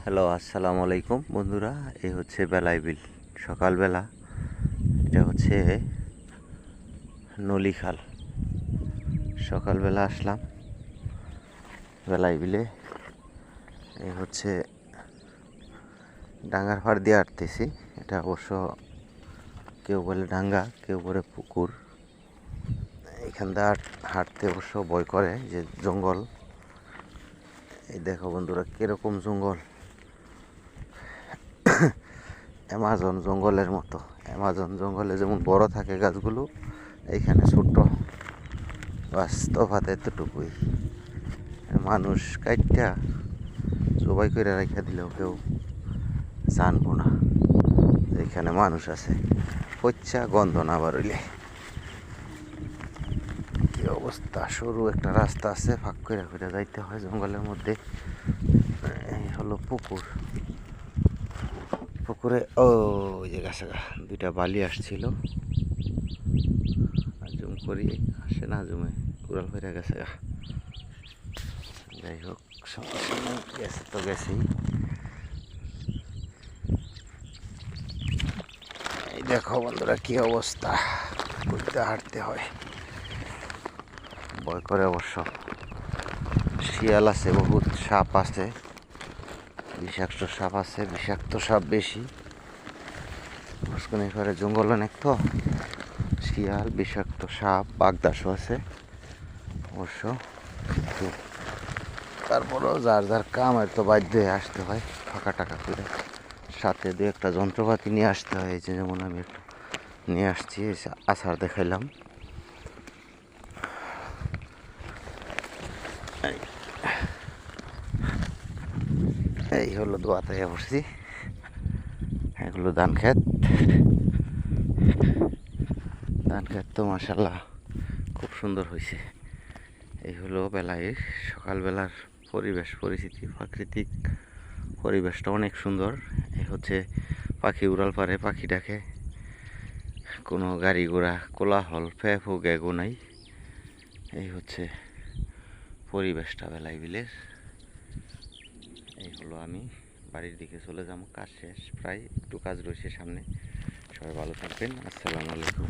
Hello, আসসালামু আলাইকুম বন্ধুরা। এই হচ্ছে বেলাই বিল, সকালবেলা। এটা হচ্ছে নলিখাল। সকালবেলা আসলাম বেলাই বিলে। এই হচ্ছে ডাঙ্গার ফাড় দিয়ে হাঁটতেছি। এটা অবশ্য কেউ বলে ডাঙ্গা, কেউ বলে পুকুর। এখান দিয়ে হাঁটতে অবশ্য ভয় করে, যে জঙ্গল। এই দেখো বন্ধুরা, কীরকম জঙ্গল, অ্যামাজন জঙ্গলের মতো। অ্যামাজন জঙ্গলে যেমন বড় থাকে গাছগুলো, এইখানে ছোট্ট। বাস তফাৎ এতটুকুই। মানুষ কাইটটা জবাই করে রেখে দিলেও কেউ জানবো না এখানে মানুষ আছে। পচ্চা গন্ধ না বারইলে। কি অবস্থা! সরু একটা রাস্তা আছে, ফাঁক করে করে যাইতে হয় জঙ্গলের মধ্যে। এই হলো পুকুর। পুকুরে ওই যে গাছে দুইটা বালি আসছিল, জুম করি আসে না, জুমে উড়াল হয়ে গেছে। যাই হোক, সমস্যা নেই, গেছে তো গেছেই। এই দেখো বন্ধুরা, কি অবস্থা, ঘুরতে হাঁটতে হয়, ভয় করে অবশ্য। শিয়াল আছে, বহুত সাপ আছে, বিষাক্ত সাপ আছে, বিষাক্ত সাপ বেশি। করে জঙ্গল অনেক তো, শিয়াল, বিষাক্ত সাপ, বাগদাসও আছে অবশ্য। তারপরেও যার যার কাম তো বাধ্য হয়ে আসতে হয়, ফাঁকা টাকা করে। সাথে দু একটা যন্ত্রপাতি নিয়ে আসতে হয়। এই যে যেমন আমি একটু নিয়ে আসছি, আচার দেখাইলাম। এই হলো দোয়াতে বসছি। এগুলো ধান ক্ষেত। ধান ক্ষেত তো মাশাল্লাহ খুব সুন্দর হয়েছে। এই হলো বেলায় সকালবেলার পরিবেশ পরিস্থিতি, প্রাকৃতিক পরিবেশটা অনেক সুন্দর। এই হচ্ছে পাখি উড়াল পারে, পাখি ডাকে, কোনো গাড়ি ঘোড়া কোলাহল ফ্যাফু গ্যাগো নাই। এই হচ্ছে পরিবেশটা বেলাই বিলের। এই হলো, আমি বাড়ির দিকে চলে যাবো, কাজ শেষ প্রায়, একটু কাজ রয়েছে সামনে। সবাই ভালো থাকবেন, আসসালামু আলাইকুম।